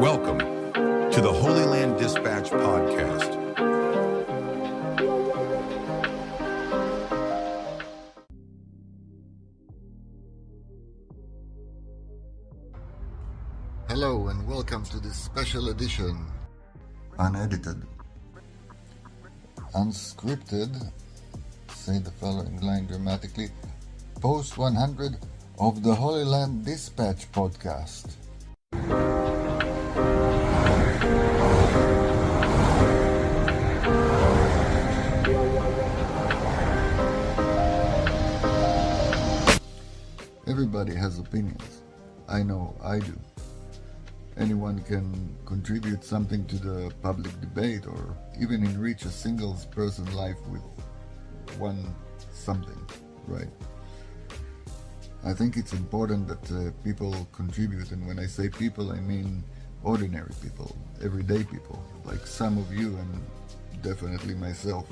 Welcome to the Holy Land Dispatch podcast. Hello and welcome to this special edition, unedited, unscripted, say the following line dramatically, post 100 of the Holy Land Dispatch podcast. Everybody has opinions. I know I do. Anyone can contribute something to the public debate or even enrich a single person's life with one something, right? I think it's important that people contribute, and when I say people, I mean ordinary people, everyday people, like some of you and definitely myself.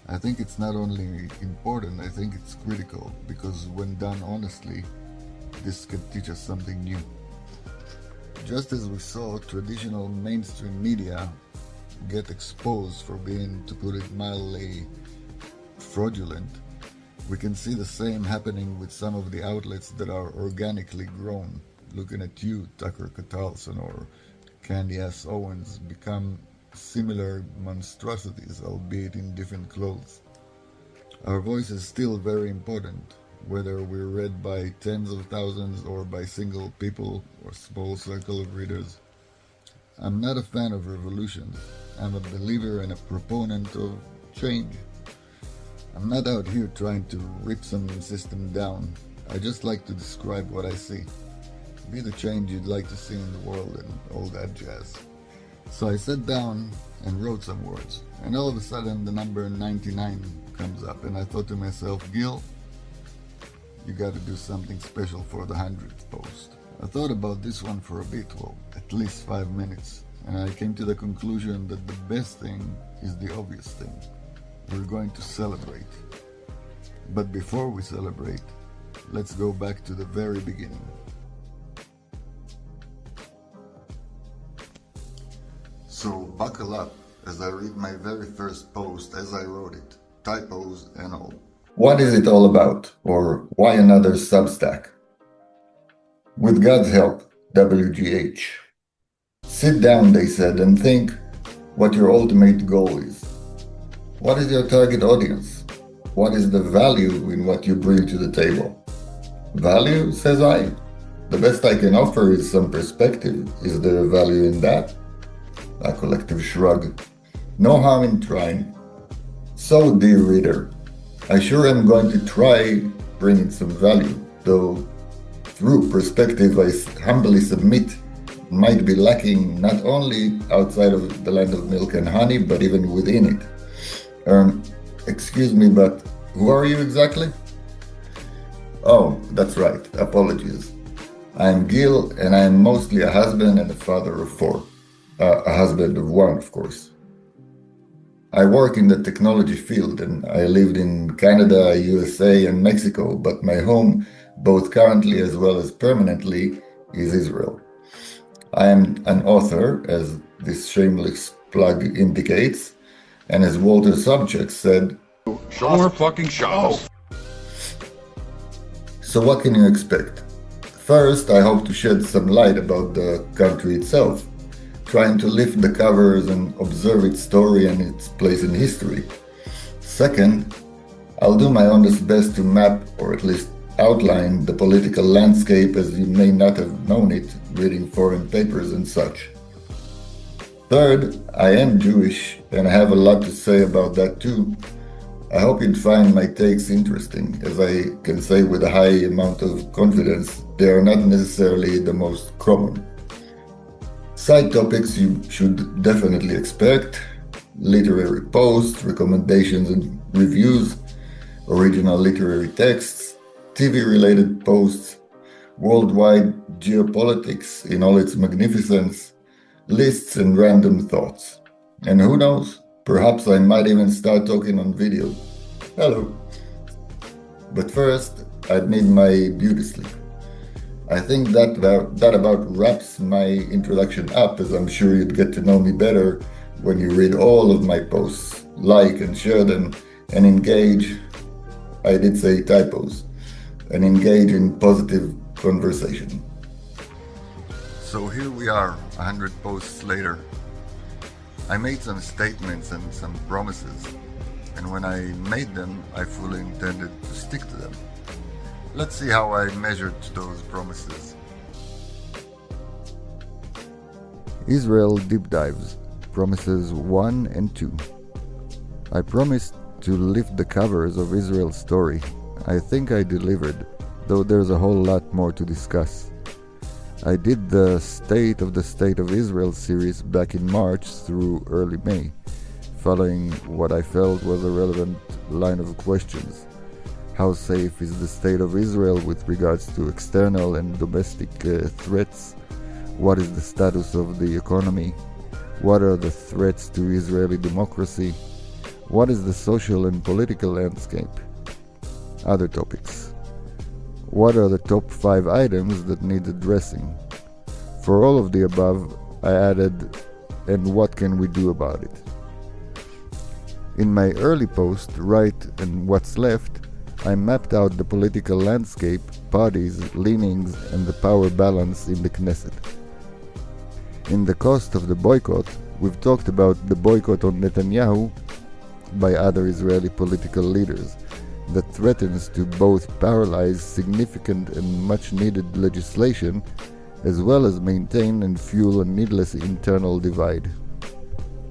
I think it's not only important, I think it's critical, because when done honestly, this can teach us something new. Just as we saw traditional mainstream media get exposed for being, to put it mildly, fraudulent, we can see the same happening with some of the outlets that are organically grown. Looking at you, Tucker Carlson or Candace Owens, become similar monstrosities, albeit in different clothes. Our voice is still very important, whether we're read by tens of thousands or by single people or small circle of readers. I'm not a fan of revolutions. I'm a believer and a proponent of change. I'm not out here trying to rip some system down. I just like to describe what I see. Be the change you'd like to see in the world and all that jazz. So I sat down and wrote some words, and all of a sudden the number 99 comes up, and I thought to myself, Gil, you gotta do something special for the 100th post. I thought about this one for a bit, well, at least 5 minutes, and I came to the conclusion that the best thing is the obvious thing. We're going to celebrate. But before we celebrate, let's go back to the very beginning. So buckle up as I read my very first post as I wrote it, typos and all. What is it all about? Or why another Substack? With God's help, WGH. Sit down, they said, and think what your ultimate goal is. What is your target audience? What is the value in what you bring to the table? Value, says I. The best I can offer is some perspective. Is there value in that? A collective shrug. No harm in trying. So, dear reader, I sure am going to try bringing some value, though through perspective I humbly submit might be lacking not only outside of the land of milk and honey, but even within it. Excuse me, but who are you exactly? Oh, that's right, apologies. I'm Gil, and I'm mostly a husband and a father of 4. A husband of 1, of course. I work in the technology field, and I lived in Canada, USA, and Mexico, but my home, both currently as well as permanently, is Israel. I am an author, as this shameless plug indicates, and as Walter Subject said, Show more fucking shows. So what can you expect? First, I hope to shed some light about the country itself, trying to lift the covers and observe its story and its place in history. Second, I'll do my honest best to map, or at least outline, the political landscape as you may not have known it, reading foreign papers and such. Third, I am Jewish, and I have a lot to say about that too. I hope you'd find my takes interesting. As I can say with a high amount of confidence, they are not necessarily the most common. Side topics you should definitely expect: literary posts, recommendations and reviews, original literary texts, TV-related posts, worldwide geopolitics in all its magnificence, lists and random thoughts. And who knows, perhaps I might even start talking on video. Hello. But first, I'd need my beauty sleep. I think that about wraps my introduction up, as I'm sure you'd get to know me better when you read all of my posts, like and share them, and engage. I did say typos, and engage in positive conversation. So here we are, 100 posts later. I made some statements and some promises, and when I made them, I fully intended to stick to them. Let's see how I measured those promises. Israel Deep Dives, Promises 1 and 2. I promised to lift the covers of Israel's story. I think I delivered, though there's a whole lot more to discuss. I did the State of Israel series back in March through early May, following what I felt was a relevant line of questions. How safe is the state of Israel with regards to external and domestic threats? What is the status of the economy? What are the threats to Israeli democracy? What is the social and political landscape? Other topics. What are the top 5 items that need addressing? For all of the above, I added, and what can we do about it? In my early post, Right and What's Left, I mapped out the political landscape, parties, leanings, and the power balance in the Knesset. In the cost of the boycott, we've talked about the boycott on Netanyahu by other Israeli political leaders that threatens to both paralyze significant and much-needed legislation as well as maintain and fuel a needless internal divide.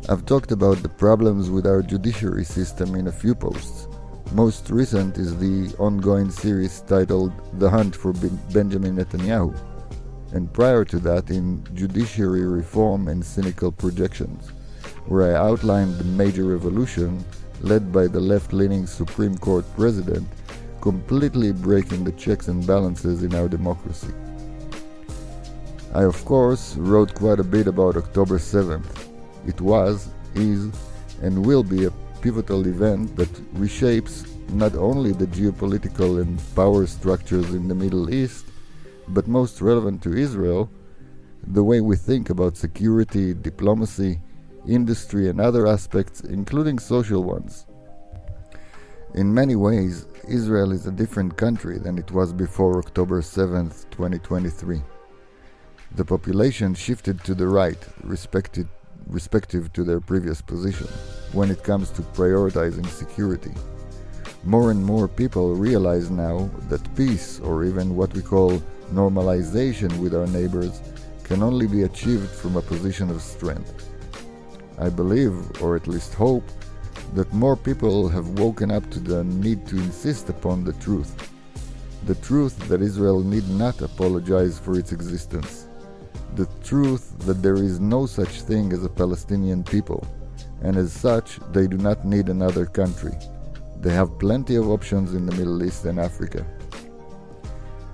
I've talked about the problems with our judiciary system in a few posts. Most recent is the ongoing series titled The Hunt for Benjamin Netanyahu, and prior to that in Judiciary Reform and Cynical Projections, where I outlined the major revolution led by the left-leaning Supreme Court president, completely breaking the checks and balances in our democracy. I of course wrote quite a bit about October 7th. It was, is, and will be a pivotal event that reshapes not only the geopolitical and power structures in the Middle East, but most relevant to Israel, the way we think about security, diplomacy, industry and other aspects, including social ones. In many ways, Israel is a different country than it was before October 7th, 2023. The population shifted to the right, respective to their previous position, when it comes to prioritizing security. More and more people realize now that peace, or even what we call normalization with our neighbors, can only be achieved from a position of strength. I believe, or at least hope, that more people have woken up to the need to insist upon the truth. The truth that Israel need not apologize for its existence. The truth that there is no such thing as a Palestinian people, and as such, they do not need another country. They have plenty of options in the Middle East and Africa.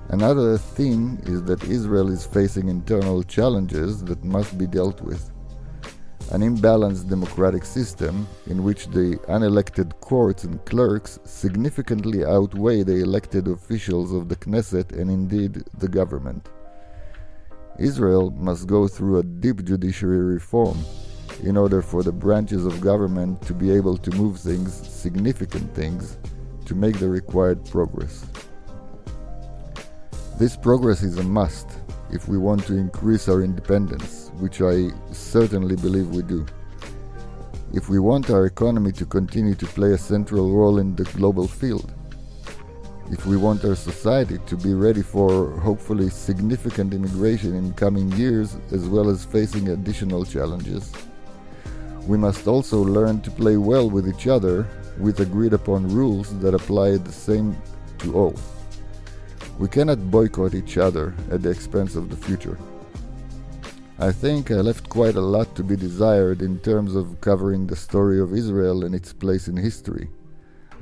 Another theme is that Israel is facing internal challenges that must be dealt with. An imbalanced democratic system in which the unelected courts and clerks significantly outweigh the elected officials of the Knesset and indeed the government. Israel must go through a deep judiciary reform in order for the branches of government to be able to move things, significant things, to make the required progress. This progress is a must if we want to increase our independence, which I certainly believe we do. If we want our economy to continue to play a central role in the global field. If we want our society to be ready for hopefully significant immigration in coming years, as well as facing additional challenges. We must also learn to play well with each other with agreed upon rules that apply the same to all. We cannot boycott each other at the expense of the future. I think I left quite a lot to be desired in terms of covering the story of Israel and its place in history.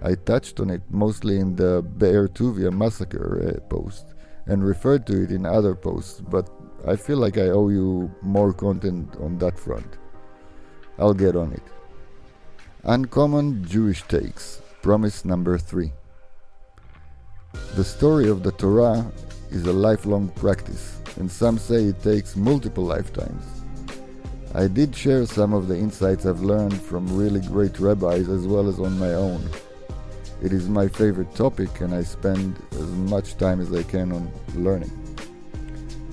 I touched on it mostly in the Be'er Tuvia massacre post and referred to it in other posts, but I feel like I owe you more content on that front. I'll get on it. Uncommon Jewish Takes, Promise number 3. The story of the Torah is a lifelong practice, and some say it takes multiple lifetimes. I did share some of the insights I've learned from really great rabbis as well as on my own. It is my favorite topic, and I spend as much time as I can on learning.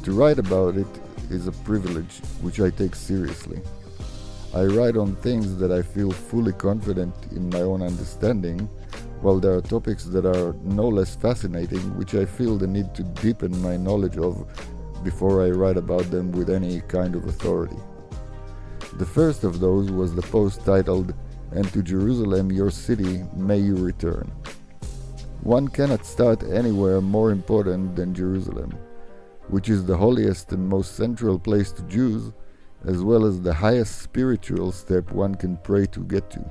To write about it is a privilege which I take seriously. I write on things that I feel fully confident in my own understanding, while there are topics that are no less fascinating which I feel the need to deepen my knowledge of before I write about them with any kind of authority. The first of those was the post titled, "And to Jerusalem your city may you return." One cannot start anywhere more important than Jerusalem, which is the holiest and most central place to Jews, as well as the highest spiritual step one can pray to get to.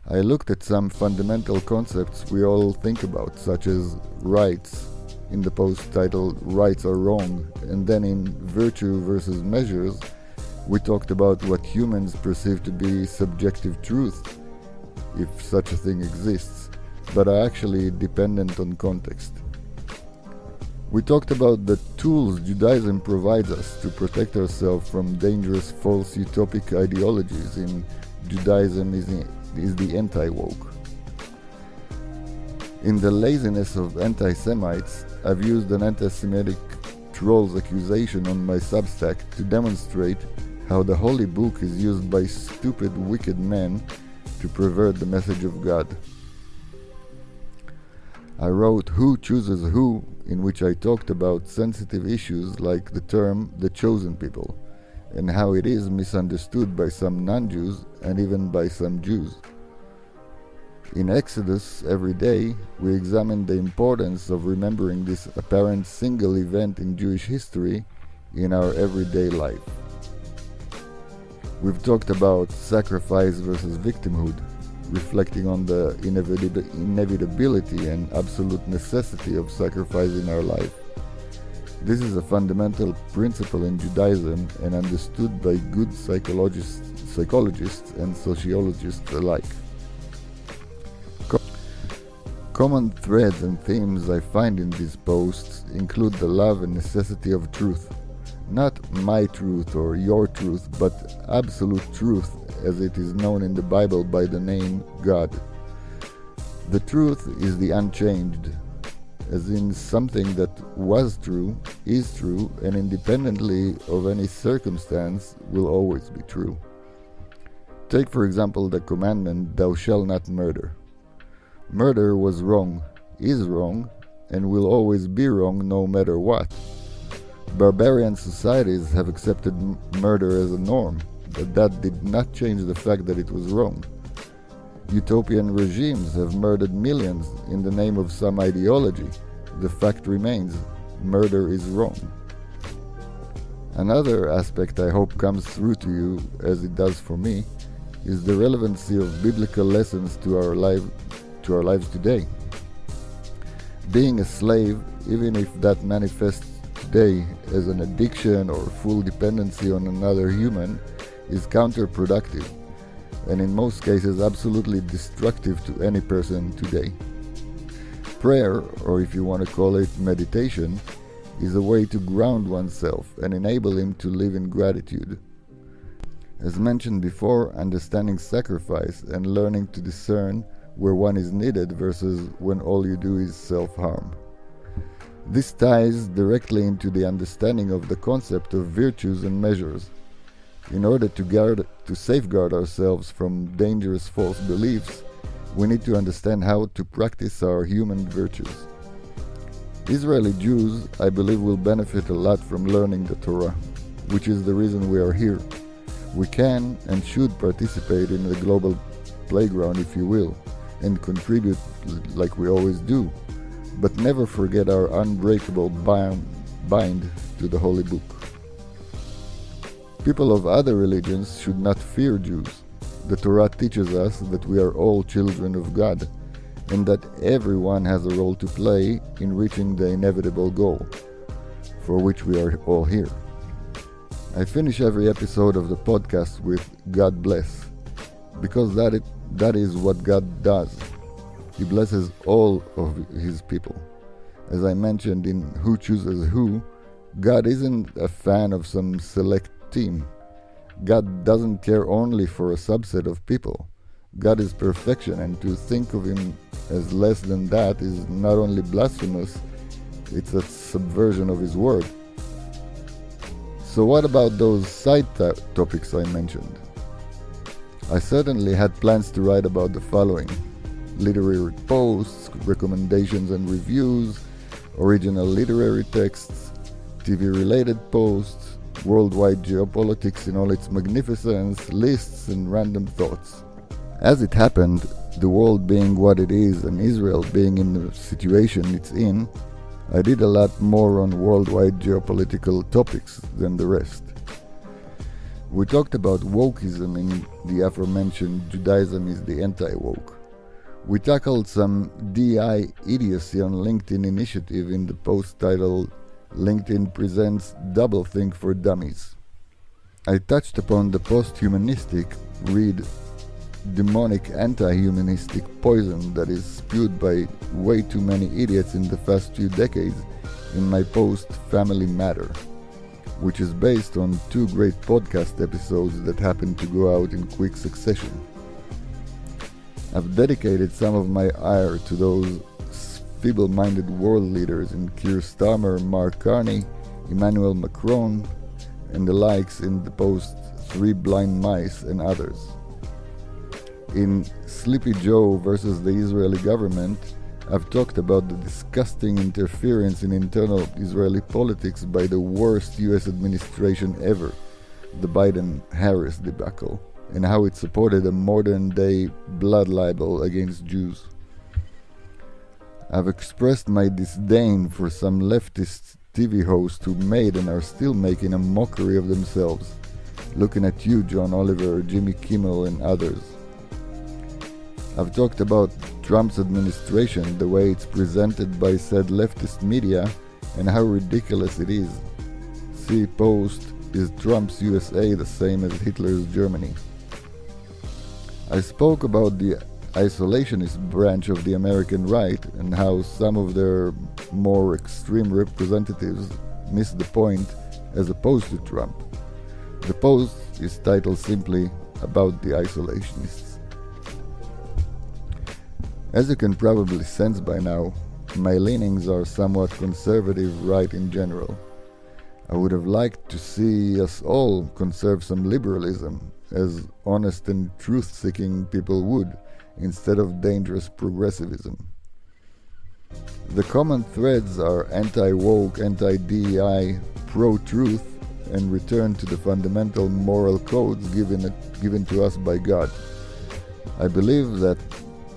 I looked at some fundamental concepts we all think about, such as rights, in the post titled "Rights Are Wrong," and then in "Virtue versus Measures," we talked about what humans perceive to be subjective truth, if such a thing exists, but are actually dependent on context. We talked about the tools Judaism provides us to protect ourselves from dangerous false utopic ideologies in Judaism is the anti-woke. In the laziness of anti-Semites, I've used an anti-Semitic troll's accusation on my Substack to demonstrate how the Holy Book is used by stupid, wicked men to pervert the message of God. I wrote Who Chooses Who, in which I talked about sensitive issues like the term "the chosen people," and how it is misunderstood by some non-Jews and even by some Jews. In Exodus Every Day, we examine the importance of remembering this apparent single event in Jewish history in our everyday life. We've talked about sacrifice versus victimhood, reflecting on the inevitability and absolute necessity of sacrifice in our life. This is a fundamental principle in Judaism and understood by good psychologists and sociologists alike. Common threads and themes I find in these posts include the love and necessity of truth. Not my truth or your truth, but absolute truth as it is known in the Bible by the name God. The truth is the unchanged, as in something that was true, is true, and independently of any circumstance will always be true. Take for example the commandment, "Thou shalt not murder." Murder was wrong, is wrong, and will always be wrong no matter what. Barbarian societies have accepted murder as a norm, but that did not change the fact that it was wrong. Utopian regimes have murdered millions in the name of some ideology. The fact remains, murder is wrong. Another aspect I hope comes through to you, as it does for me, is the relevancy of biblical lessons to our lives today. Being a slave, even if that manifests today as an addiction or full dependency on another human, is counterproductive, and in most cases absolutely destructive to any person today. Prayer, or if you want to call it meditation, is a way to ground oneself and enable him to live in gratitude. As mentioned before, understanding sacrifice and learning to discern where one is needed versus when all you do is self-harm. This ties directly into the understanding of the concept of virtues and measures. In order to safeguard ourselves from dangerous false beliefs, we need to understand how to practice our human virtues. Israeli Jews, I believe, will benefit a lot from learning the Torah, which is the reason we are here. We can and should participate in the global playground, if you will, and contribute like we always do, but never forget our unbreakable bind to the Holy Book. People of other religions should not fear Jews. The Torah teaches us that we are all children of God, and that everyone has a role to play in reaching the inevitable goal, for which we are all here. I finish every episode of the podcast with God bless, because that is what God does. He blesses all of His people. As I mentioned in Who Chooses Who, God isn't a fan of some select team. God doesn't care only for a subset of people. God is perfection, and to think of him as less than that is not only blasphemous, it's a subversion of his word. So what about those side topics I mentioned? I certainly had plans to write about the following: literary posts, recommendations and reviews, original literary texts, TV-related posts, worldwide geopolitics in all its magnificence, lists and random thoughts. As it happened, the world being what it is and Israel being in the situation it's in, I did a lot more on worldwide geopolitical topics than the rest. We talked about wokeism in the aforementioned Judaism is the anti-woke. We tackled some DI idiocy on LinkedIn initiative in the post titled LinkedIn Presents Doublethink for Dummies. I touched upon the post-humanistic, read demonic anti-humanistic poison that is spewed by way too many idiots in the past few decades in my post Family Matter, which is based on 2 great podcast episodes that happened to go out in quick succession. I've dedicated some of my ire to those feeble-minded world leaders in Keir Starmer, Mark Carney, Emmanuel Macron, and the likes in the post 3 Blind Mice and others. In Sleepy Joe versus the Israeli government, I've talked about the disgusting interference in internal Israeli politics by the worst US administration ever, the Biden-Harris debacle, and how it supported a modern-day blood libel against Jews. I've expressed my disdain for some leftist TV hosts who made and are still making a mockery of themselves, looking at you, John Oliver, Jimmy Kimmel, and others. I've talked about Trump's administration, the way it's presented by said leftist media, and how ridiculous it is. See post, is Trump's USA the same as Hitler's Germany? I spoke about the isolationist branch of the American right and how some of their more extreme representatives miss the point as opposed to Trump. The post is titled simply About the Isolationists. As you can probably sense by now, my leanings are somewhat conservative right in general. I would have liked to see us all conserve some liberalism, as honest and truth-seeking people would, instead of dangerous progressivism. The common threads are anti-woke, anti-DEI, pro-truth, and return to the fundamental moral codes given to us by God. I believe that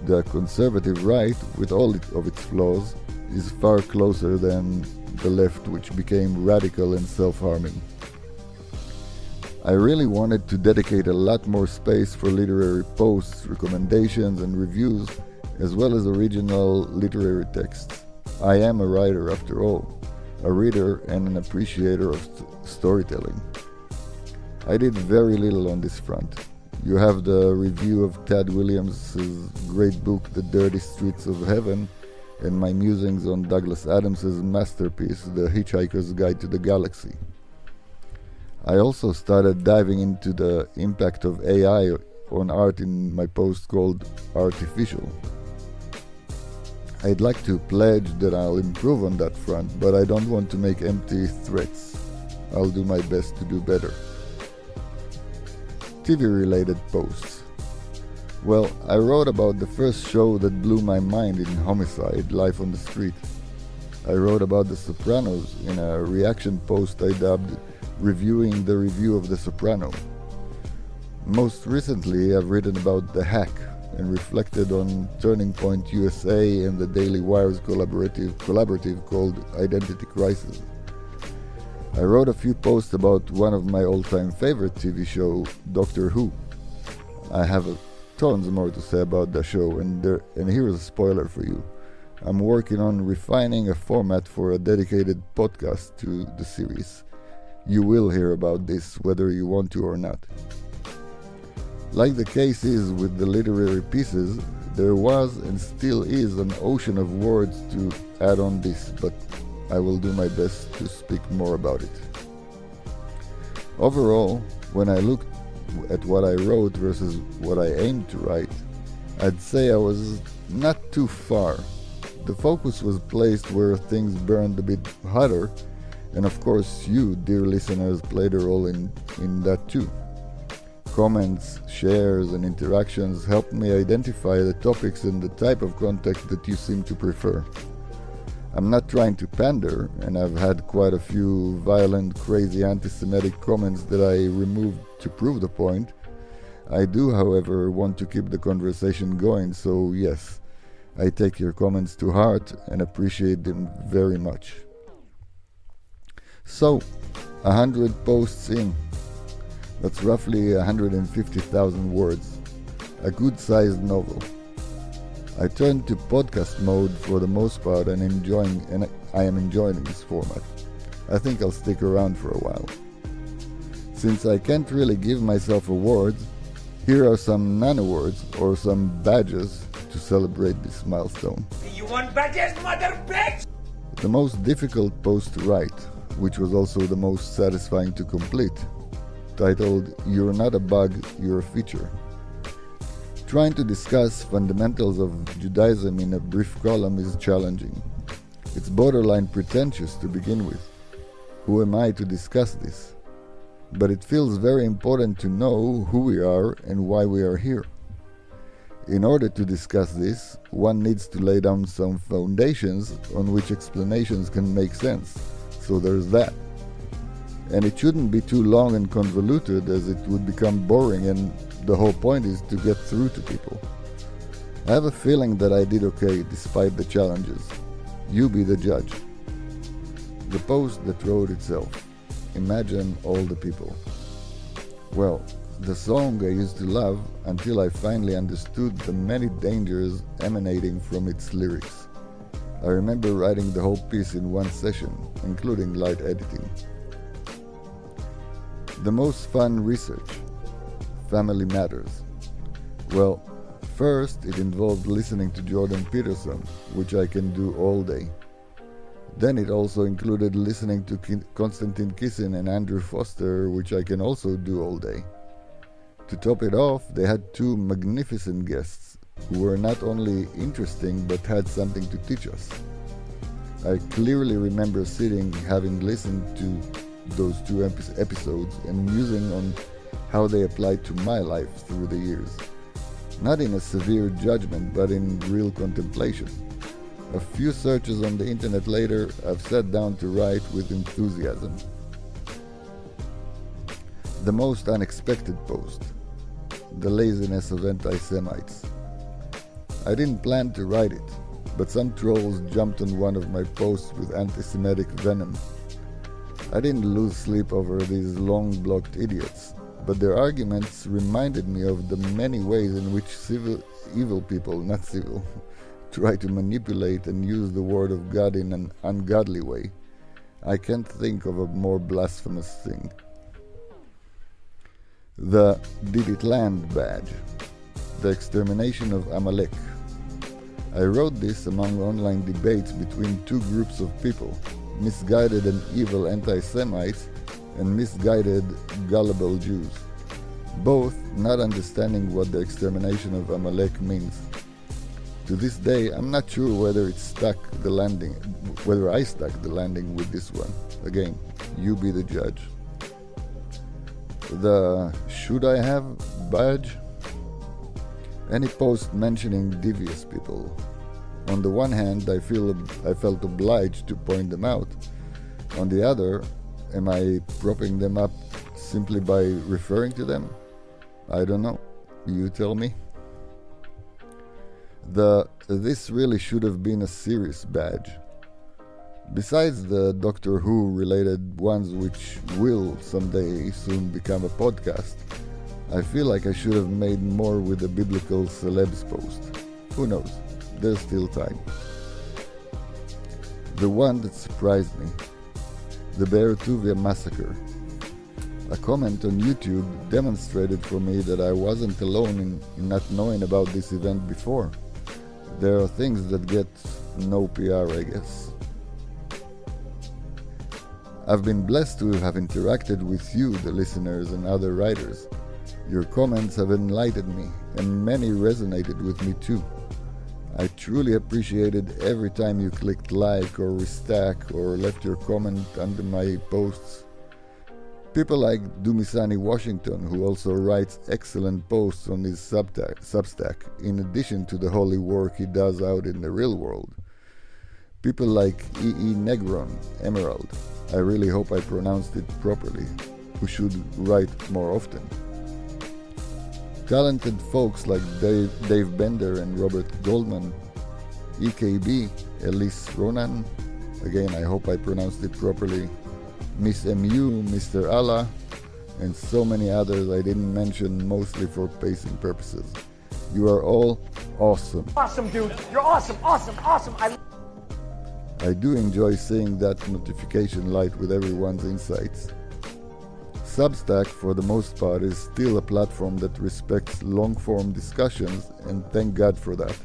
the conservative right, with all of its flaws, is far closer than the left, which became radical and self-harming. I really wanted to dedicate a lot more space for literary posts, recommendations, and reviews, as well as original literary texts. I am a writer after all, a reader and an appreciator of storytelling. I did very little on this front. You have the review of Tad Williams' great book, The Dirty Streets of Heaven, and my musings on Douglas Adams' masterpiece, The Hitchhiker's Guide to the Galaxy. I also started diving into the impact of AI on art in my post called Artificial. I'd like to pledge that I'll improve on that front, but I don't want to make empty threats. I'll do my best to do better. TV-related posts. Well, I wrote about the first show that blew my mind in Homicide, Life on the Street. I wrote about The Sopranos in a reaction post I dubbed Reviewing the Review of The Soprano. Most recently, I've written about The Hack and reflected on Turning Point USA and the Daily Wire's collaborative called Identity Crisis. I wrote a few posts about one of my all-time favorite TV show, Doctor Who. I have tons more to say about the show, and here's a spoiler for you. I'm working on refining a format for a dedicated podcast to the series. You will hear about this whether you want to or not. Like the case is with the literary pieces, There was and still is an ocean of words to add on this, but I will do my best to speak more about it. Overall, when I looked at what I wrote versus what I aimed to write, I'd say I was not too far. The focus was placed where things burned a bit hotter, and of course you, dear listeners, played a role in that too. Comments, shares, and interactions helped me identify the topics and the type of content that you seem to prefer. I'm not trying to pander, and I've had quite a few violent, crazy anti-Semitic comments that I removed to prove the point. I do, however, want to keep the conversation going, so yes, I take your comments to heart and appreciate them very much. So, 100 posts in. That's roughly 150,000 words. A good-sized novel. I turned to podcast mode for the most part and I am enjoying this format. I think I'll stick around for a while. Since I can't really give myself awards, here are some non-awards or some badges to celebrate this milestone. You want badges, mother bitch? The most difficult post to write, which was also the most satisfying to complete, titled "You're Not a Bug, You're a Feature." Trying to discuss fundamentals of Judaism in a brief column is challenging. It's borderline pretentious to begin with. Who am I to discuss this? But it feels very important to know who we are and why we are here. In order to discuss this, one needs to lay down some foundations on which explanations can make sense. So there's that. And it shouldn't be too long and convoluted, as it would become boring, and the whole point is to get through to people. I have a feeling that I did okay despite the challenges. You be the judge. The post that wrote itself. Imagine all the people. Well, the song I used to love until I finally understood the many dangers emanating from its lyrics. I remember writing the whole piece in one session, including light editing. The most fun research. Family Matters. Well, first it involved listening to Jordan Peterson, which I can do all day. Then it also included listening to Konstantin Kisin and Andrew Foster, which I can also do all day. To top it off, they had two magnificent guests who were not only interesting but had something to teach us. I clearly remember sitting, having listened to those two episodes and musing on how they applied to my life through the years. Not in a severe judgment, but in real contemplation. A few searches on the internet later, I've sat down to write with enthusiasm. The most unexpected post. The laziness of anti-Semites. I didn't plan to write it, but some trolls jumped on one of my posts with anti-Semitic venom. I didn't lose sleep over these long-blocked idiots, but their arguments reminded me of the many ways in which evil people, try to manipulate and use the word of God in an ungodly way. I can't think of a more blasphemous thing. The Did It Land badge. The extermination of Amalek. I wrote this among online debates between two groups of people, misguided and evil anti-Semites and misguided, gullible Jews, both not understanding what the extermination of Amalek means. To this day, I'm not sure whether I stuck the landing with this one. Again, you be the judge. The Should I Have badge? Any post mentioning devious people. On the one hand, I felt obliged to point them out. On the other, am I propping them up simply by referring to them? I don't know. You tell me. This really should have been a serious badge. Besides the Doctor Who related ones, which will someday soon become a podcast, I feel like I should have made more with the biblical celebs post. Who knows? There's still time. The one that surprised me. The Be'er Tuvia massacre. A comment on YouTube demonstrated for me that I wasn't alone in not knowing about this event before. There are things that get no PR, I guess. I've been blessed to have interacted with you, the listeners, and other writers. Your comments have enlightened me, and many resonated with me too. I truly appreciated every time you clicked like or restack or left your comment under my posts. People like Dumisani Washington, who also writes excellent posts on his Substack, in addition to the holy work he does out in the real world. People like E.E. Negron, Emerald, I really hope I pronounced it properly, who should write more often. Talented folks like Dave Bender and Robert Goldman, EKB, Elise Ronan, again I hope I pronounced it properly, Miss MU, Mr. Allah, and so many others I didn't mention, mostly for pacing purposes. You are all awesome. Awesome, dude. You're awesome, awesome, awesome. I do enjoy seeing that notification light with everyone's insights. Substack, for the most part, is still a platform that respects long-form discussions, and thank God for that,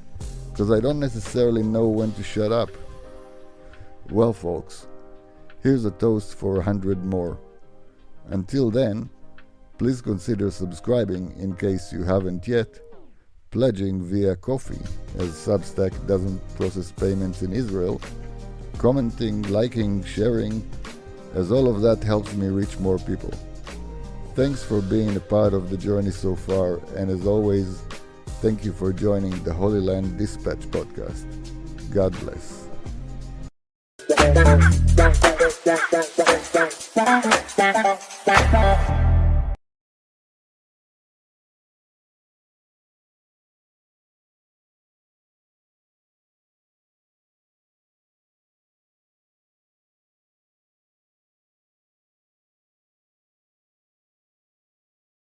because I don't necessarily know when to shut up. Well, folks, here's a toast for 100 more. Until then, please consider subscribing in case you haven't yet, pledging via Ko-fi, as Substack doesn't process payments in Israel, commenting, liking, sharing, as all of that helps me reach more people. Thanks for being a part of the journey so far, and as always, thank you for joining the Holy Land Dispatch podcast. God bless.